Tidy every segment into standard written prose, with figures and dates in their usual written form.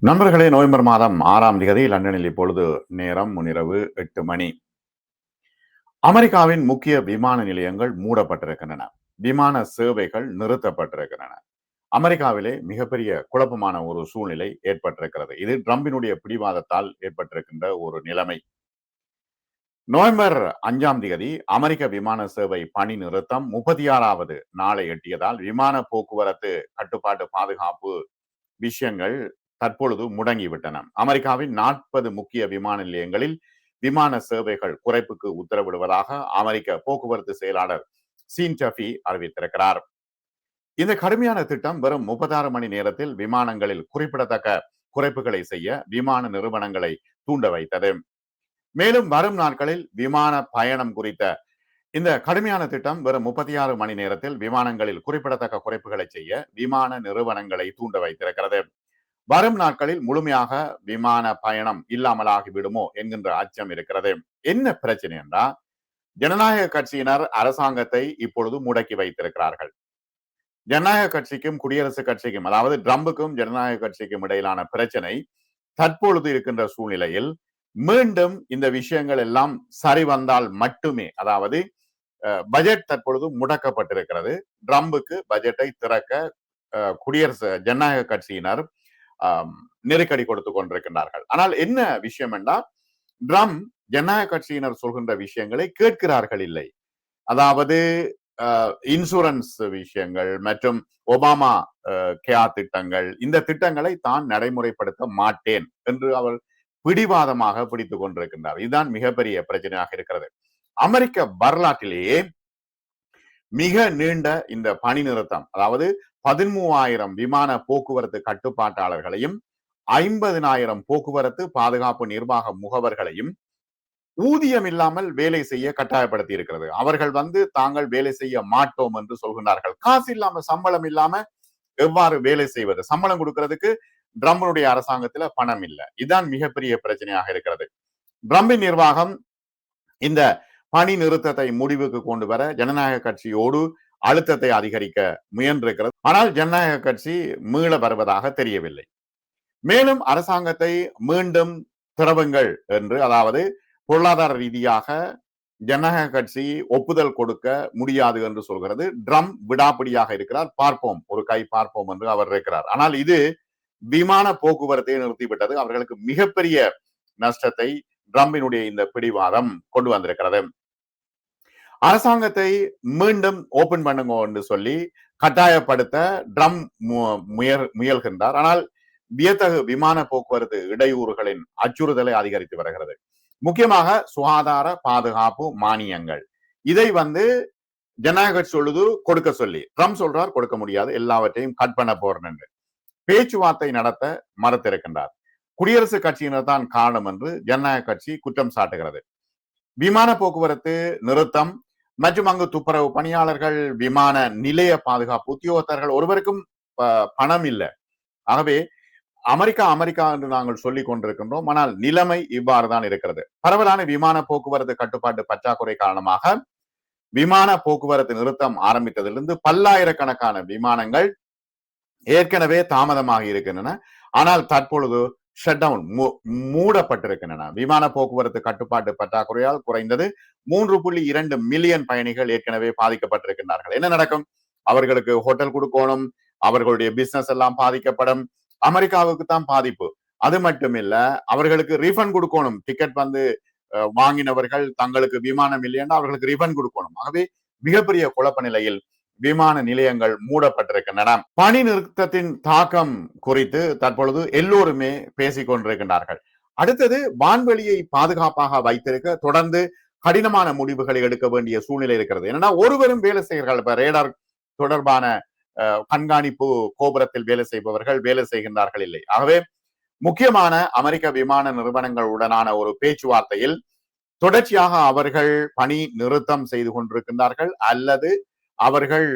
நண்பர்களே, நவம்பர் மாதம் 6ஆம் தேதி லண்டனில் இப்பொழுது நேரம் முன்னிரவு 8 மணி. அமெரிக்காவின் முக்கிய விமான நிலையங்கள் மூடப்பட்டிருக்கின்றன. விமான சேவைகள் நிறுத்தப்பட்டிருக்கின்றன. அமெரிக்காவிலே மிகப்பெரிய குழப்பமான ஒரு சூழ்நிலை ஏற்பட்டிருக்கிறது. இது ட்ரம்பினுடைய பிடிவாதத்தால் ஏற்பட்டிருக்கின்ற ஒரு நிலைமை. நவம்பர் 5ஆம் தேதி அமெரிக்க விமான சேவை பணி நிறுத்தம் 36வது நாளை எட்டியதால் விமான போக்குவரத்து கட்டுப்பாட்டு பாதுகாப்பு விஷயங்கள் தற்பொழுது முடங்கிவிட்டன. அமெரிக்காவின் 40 முக்கிய விமான நிலையங்களில் விமான சேவைகள் குறைப்புக்கு உத்தரவிடுவதாக அமெரிக்க போக்குவரத்து செயலாளர் சீன் டஃபி அறிவித்திருக்கிறார். இந்த கடுமையான திட்டம் வெறும் 36 மணி நேரத்தில் விமானங்களில் குறிப்பிடத்தக்க குறைப்புகளை செய்ய விமான நிறுவனங்களை தூண்ட வைத்தது. மேலும் வரும் நாட்களில் விமான பயணம் குறித்த இந்த கடுமையான திட்டம் வெறும் 36 மணி நேரத்தில் விமானங்களில் குறிப்பிடத்தக்க குறைப்புகளை செய்ய விமான நிறுவனங்களை தூண்ட வைத்திருக்கிறது. வரும் நாட்களில் முழுமையாக விமான பயணம் இல்லாமலாகிவிடுமோ என்கின்ற அச்சம் இருக்கிறது. என்ன பிரச்சனை என்றால், ஜனநாயக கட்சியினர் அரசாங்கத்தை இப்பொழுது முடக்கி வைத்திருக்கிறார்கள். ஜனநாயக கட்சிக்கும் குடியரசுக் கட்சிக்கும், அதாவது ட்ரம்புக்கும் ஜனநாயக கட்சிக்கும் இடையிலான பிரச்சனை தற்பொழுது இருக்கின்ற சூழ்நிலையில் மீண்டும் இந்த விஷயங்கள் எல்லாம் சரி வந்தால் மட்டுமே, அதாவது பட்ஜெட் தற்பொழுது முடக்கப்பட்டிருக்கிறது. ட்ரம்புக்கு பட்ஜெட்டை திறக்க குடியரசு ஜனநாயக கட்சியினர் நெருக்கடி கொடுத்து கொண்டிருக்கின்றார்கள். ஆனால் என்ன விஷயம் என்றால், ட்ரம்ப் ஜனநாயக கட்சியினர் சொல்கின்ற விஷயங்களை கேட்கிறார்கள் இல்லை. அதாவது இன்சூரன்ஸ் விஷயங்கள் மற்றும் ஒபாமா கேர் திட்டங்கள், இந்த திட்டங்களை தான் நடைமுறைப்படுத்த மாட்டேன் என்று அவர் பிடிவாதமாக பிடித்துக் கொண்டிருக்கின்றார். இதுதான் மிகப்பெரிய பிரச்சனையாக இருக்கிறது. அமெரிக்க வரலாற்றிலேயே மிக நீண்ட இந்த பணி நிறுத்தம், அதாவது 13,000 விமான போக்குவரத்து கட்டுப்பாட்டாளர்களையும் 50,000 போக்குவரத்து பாதுகாப்பு நிர்வாக முகவர்களையும் ஊதியம் இல்லாமல் வேலை செய்ய கட்டாயப்படுத்தி இருக்கிறது. அவர்கள் தாங்கள் வேலை செய்ய மாட்டோம் என்று சொல்கின்றார்கள். காசு இல்லாம, சம்பளம் இல்லாம எவ்வாறு வேலை செய்வது? சம்பளம் கொடுக்கிறதுக்கு ட்ரம்பினுடைய அரசாங்கத்துல பணம் இல்லை. இதுதான் மிகப்பெரிய பிரச்சனையாக இருக்கிறது. ட்ரம்பின் நிர்வாகம் இந்த பணி நிறுத்தத்தை முடிவுக்கு கொண்டு வர ஜனநாயக கட்சியோடு அழுத்தத்தை அதிகரிக்க முயன்றிருக்கிறது. ஆனால் ஜனநாயக கட்சி மீள வருவதாக தெரியவில்லை. மேலும் அரசாங்கத்தை மீண்டும் திறவுங்கள் என்று, அதாவது பொருளாதார ரீதியாக ஜனநாயக கட்சி ஒப்புதல் கொடுக்க முடியாது என்று சொல்கிறது. ட்ரம்ப் விடாப்பிடியாக இருக்கிறார். பார்ப்போம், ஒரு கை பார்ப்போம் என்று அவர் இருக்கிறார். ஆனால் இது விமான போக்குவரத்தை நிறுத்திவிட்டது. அவர்களுக்கு மிகப்பெரிய நஷ்டத்தை ட்ரம்பினுடைய இந்த பிடிவாதம் கொண்டு வந்திருக்கிறது. அரசாங்கத்தை மீண்டும் ஓபன் பண்ணுங்க என்று சொல்லி கட்டாயப்படுத்த ட்ரம்ப் முயல்கின்றார். ஆனால் வியத்தகு விமான போக்குவரத்து இடையூறுகளின் அச்சுறுத்தலை அதிகரித்து வருகிறது. முக்கியமாக சுகாதார பாதுகாப்பு மானியங்கள், இதை ஜனநாயக கட்சி சொல்லுது கொடுக்க சொல்லி, ட்ரம்ப் சொல்றார் கொடுக்க முடியாது, எல்லாவற்றையும் கட் பண்ண போறேன் என்று பேச்சுவார்த்தை நடத்த மறுத்திருக்கின்றார். குடியரசுக் கட்சியினர் தான் காரணம் என்று ஜனநாயக கட்சி குற்றம் சாட்டுகிறது. விமான போக்குவரத்து நிறுத்தம் மற்றும் அங்கு துப்புரவு பணியாளர்கள், விமான நிலைய பாதுகாப்பு உத்தியோகத்தர்கள், ஒருவருக்கும் பணம் இல்லை. ஆகவே அமெரிக்கா என்று நாங்கள் சொல்லிக் கொண்டிருக்கின்றோம். ஆனால் நிலைமை இவ்வாறு தான் இருக்கிறது. பரவலான விமான போக்குவரத்து கட்டுப்பாட்டு பற்றாக்குறை காரணமாக விமான போக்குவரத்து நிறுத்தம் ஆரம்பித்ததிலிருந்து பல்லாயிரக்கணக்கான விமானங்கள் ஏற்கனவே தாமதமாக இருக்கின்றன. ஆனால் தற்பொழுது ஷட் டவுன், மூடப்பட்டிருக்கின்றன. விமான போக்குவரத்து கட்டுப்பாட்டு பற்றாக்குறையால் குறைந்தது 3.2 மில்லியன் பயணிகள் ஏற்கனவே பாதிக்கப்பட்டிருக்கின்றார்கள். என்ன நடக்கும்? அவர்களுக்கு ஹோட்டல் கொடுக்கணும், அவர்களுடைய பிசினஸ் எல்லாம் பாதிக்கப்படும். அமெரிக்காவுக்கு தான் பாதிப்பு. அது மட்டுமில்ல, அவர்களுக்கு ரீஃபண்ட் கொடுக்கணும். டிக்கெட் வாங்கினவர்கள் தங்களுக்கு விமானம் இல்லைன்னா அவர்களுக்கு ரீஃபண்ட் கொடுக்கணும். ஆகவே மிகப்பெரிய குழப்ப நிலையில் விமான நிலையங்கள் மூடப்பட்டிருக்கின்றன. பணி நிறுத்தத்தின் தாக்கம் குறித்து தற்பொழுது எல்லோருமே பேசிக் கொண்டிருக்கின்றார்கள். அடுத்தது, வான்வெளியை பாதுகாப்பாக வைத்திருக்க தொடர்ந்து கடினமான முடிவுகளை எடுக்க வேண்டிய சூழ்நிலை இருக்கிறது. என்னன்னா, ஒருவரும் வேலை செய்கிறார்கள். இப்ப ரேடார் தொடர்பான கண்காணிப்பு கோபுரத்தில் வேலை செய்பவர்கள் வேலை செய்கின்றார்கள் இல்லை. ஆகவே முக்கியமான அமெரிக்க விமான நிறுவனங்களுடனான ஒரு பேச்சுவார்த்தையில் தொடர்ச்சியாக அவர்கள் பணி நிறுத்தம் செய்து கொண்டிருக்கின்றார்கள், அல்லது அவர்கள்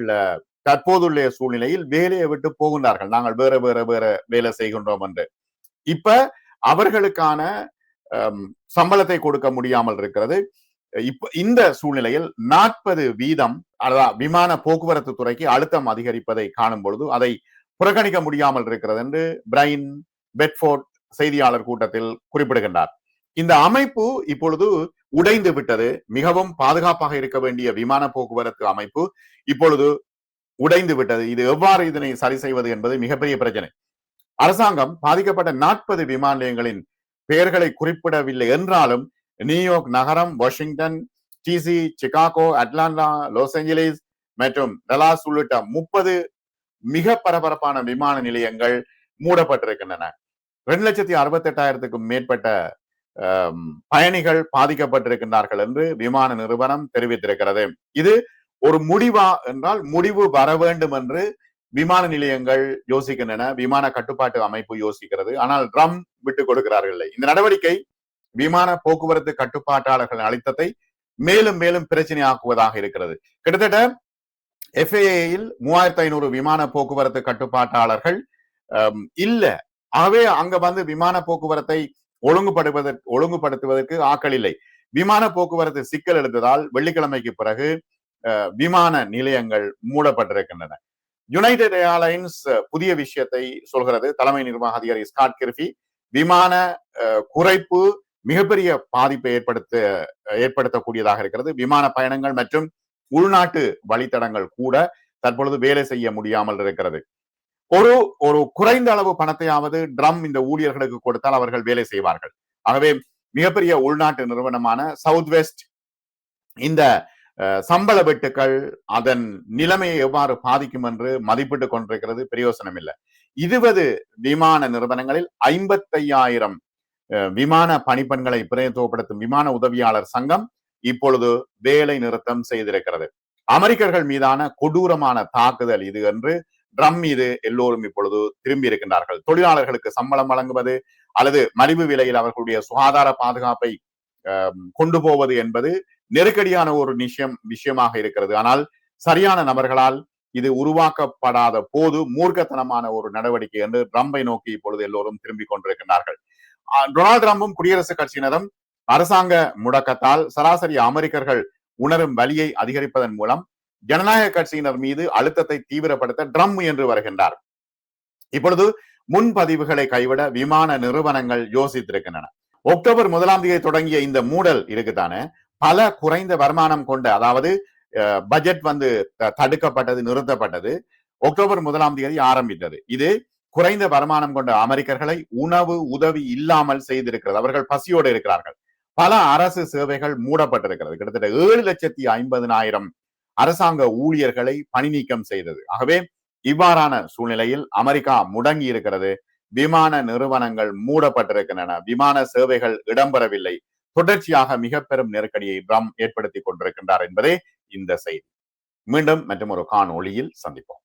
தற்போதுள்ள சூழ்நிலையில் வேலையை விட்டு போகின்றார்கள். நாங்கள் வேற வேற வேற வேலை செய்கின்றோம் என்று. இப்ப அவர்களுக்கான சம்பளத்தை கொடுக்க முடியாமல் இருக்கிறது. இப்ப இந்த சூழ்நிலையில் 40% விமான போக்குவரத்து துறைக்கு அழுத்தம் அதிகரிப்பதை காணும் பொழுது அதை புறக்கணிக்க முடியாமல் இருக்கிறது என்று பிரைன் பெட்ஃபோர்ட் செய்தியாளர் கூட்டத்தில் குறிப்பிடுகின்றார். இந்த அமைப்பு இப்பொழுது உடைந்து விட்டது. மிகவும் பாதுகாப்பாக இருக்க வேண்டிய விமான போக்குவரத்து அமைப்பு இப்பொழுது உடைந்து விட்டது. இது எவ்வாறு இதனை சரி செய்வது என்பது மிகப்பெரிய பிரச்சனை. அரசாங்கம் பாதிக்கப்பட்ட 40 விமான நிலையங்களின் பெயர்களை குறிப்பிடவில்லை என்றாலும் நியூயார்க் நகரம், Washington DC, Chicago, Atlanta, Los Angeles மற்றும் டலாஸ் உள்ளிட்ட 30 மிக பரபரப்பான விமான நிலையங்கள் மூடப்பட்டிருக்கின்றன. 2,68,000க்கும் மேற்பட்ட பயணிகள் பாதிக்கப்பட்டிருக்கின்றார்கள் என்று விமான நிறுவனம் தெரிவித்திருக்கிறது. இது ஒரு முடிவா என்றால் முடிவு வர வேண்டும் என்று விமான நிலையங்கள் யோசிக்கின்றன, விமான கட்டுப்பாட்டு அமைப்பு யோசிக்கிறது. ஆனால் ட்ரம் விட்டுக் கொடுக்கிறார்கள். இந்த நடவடிக்கை விமான போக்குவரத்து கட்டுப்பாட்டாளர்களின் அழுத்தத்தை மேலும் மேலும் பிரச்சனையாக்குவதாக இருக்கிறது. கிட்டத்தட்ட FAA-யில் 3,500 விமான போக்குவரத்து கட்டுப்பாட்டாளர்கள் இல்ல. ஆகவே அங்க வந்து விமான போக்குவரத்தை ஒழுங்குபடுத்துவதற்கு ஆட்கள் இல்லை. விமான போக்குவரத்து சிக்கல் எழுந்ததால் வெள்ளிக்கிழமைக்கு பிறகு விமான நிலையங்கள் மூடப்பட்டிருக்கின்றன. யுனைடெட் ஏர்லைன்ஸ் புதிய விஷயத்தை சொல்கிறது. தலைமை நிர்வாக அதிகாரி ஸ்காட் கிர்பி, விமான குறைப்பு மிகப்பெரிய பாதிப்பை ஏற்படுத்தக்கூடியதாக இருக்கிறது. விமான பயணங்கள் மற்றும் உள்நாட்டு வழித்தடங்கள் கூட தற்பொழுது வேலை செய்ய முடியாமல் இருக்கிறது. ஒரு குறைந்த அளவு பணத்தையாவது ட்ரம் இந்த ஊழியர்களுக்கு கொடுத்தால் அவர்கள் வேலை செய்வார்கள். ஆகவே மிகப்பெரிய உள்நாட்டு நிறுவனமான சவுத் வெஸ்ட் இந்த சம்பள வெட்டுக்கள் அதன் நிலைமையை எவ்வாறு பாதிக்கும் என்று மதிப்பிட்டுக் கொண்டிருக்கிறது. பிரயோசனம் இல்லை. 20 விமான நிறுவனங்களில் 55,000 விமான பணிப்பெண்களை பிரதிநிதித்துவப்படுத்தும் விமான உதவியாளர் சங்கம் இப்பொழுது வேலை நிறுத்தம் செய்திருக்கிறது. அமெரிக்கர்கள் மீதான கொடூரமான தாக்குதல் இது என்று ட்ரம் மீது எல்லோரும் இப்பொழுது திரும்பி இருக்கின்றார்கள். தொழிலாளர்களுக்கு சம்பளம் வழங்குவது அல்லது மலிவு விலையில் அவர்களுடைய சுகாதார பாதுகாப்பை கொண்டு போவது என்பது நெருக்கடியான ஒரு விஷயமாக இருக்கிறது. ஆனால் சரியான நபர்களால் இது உருவாக்கப்படாத போது மூர்க்கத்தனமான ஒரு நடவடிக்கை என்று ட்ரம்பை நோக்கி இப்பொழுது எல்லோரும் திரும்பிக் கொண்டிருக்கின்றார்கள். டொனால்டு ட்ரம்பும் குடியரசுக் கட்சியினரும் அரசாங்க முடக்கத்தால் சராசரி அமெரிக்கர்கள் உணரும் வலியை அதிகரிப்பதன் மூலம் ஜனநாயக கட்சியினர் மீது அழுத்தத்தை தீவிரப்படுத்த ட்ரம் முயன்று வருகின்றார். இப்பொழுது முன்பதிவுகளை கைவிட விமான நிறுவனங்கள் யோசித்திருக்கின்றன. அக்டோபர் 1 தொடங்கிய இந்த மூடல் இருக்குதானே, பல குறைந்த வருமானம் கொண்ட, அதாவது பட்ஜெட் வந்து தடுக்கப்பட்டது, நிறுத்தப்பட்டது. அக்டோபர் 1 ஆரம்பித்தது. இது குறைந்த வருமானம் கொண்ட அமெரிக்கர்களை உணவு உதவி இல்லாமல் செய்திருக்கிறது. அவர்கள் பசியோடு இருக்கிறார்கள். பல அரசு சேவைகள் மூடப்பட்டிருக்கிறது. கிட்டத்தட்ட 7,50,000 அரசாங்க ஊழியர்களை பணி நீக்கம் செய்தது. ஆகவே இவ்வாறான சூழ்நிலையில் அமெரிக்கா முடங்கி இருக்கிறது. விமான நிறுவனங்கள் மூடப்பட்டிருக்கின்றன. விமான சேவைகள் இடம்பெறவில்லை. தொடர்ச்சியாக மிக பெரும் நெருக்கடியை ட்ரம் ஏற்படுத்தி கொண்டிருக்கின்றார் என்பதே இந்த செய்தி. மீண்டும் மற்றும் ஒரு காணொளியில் சந்திப்போம்.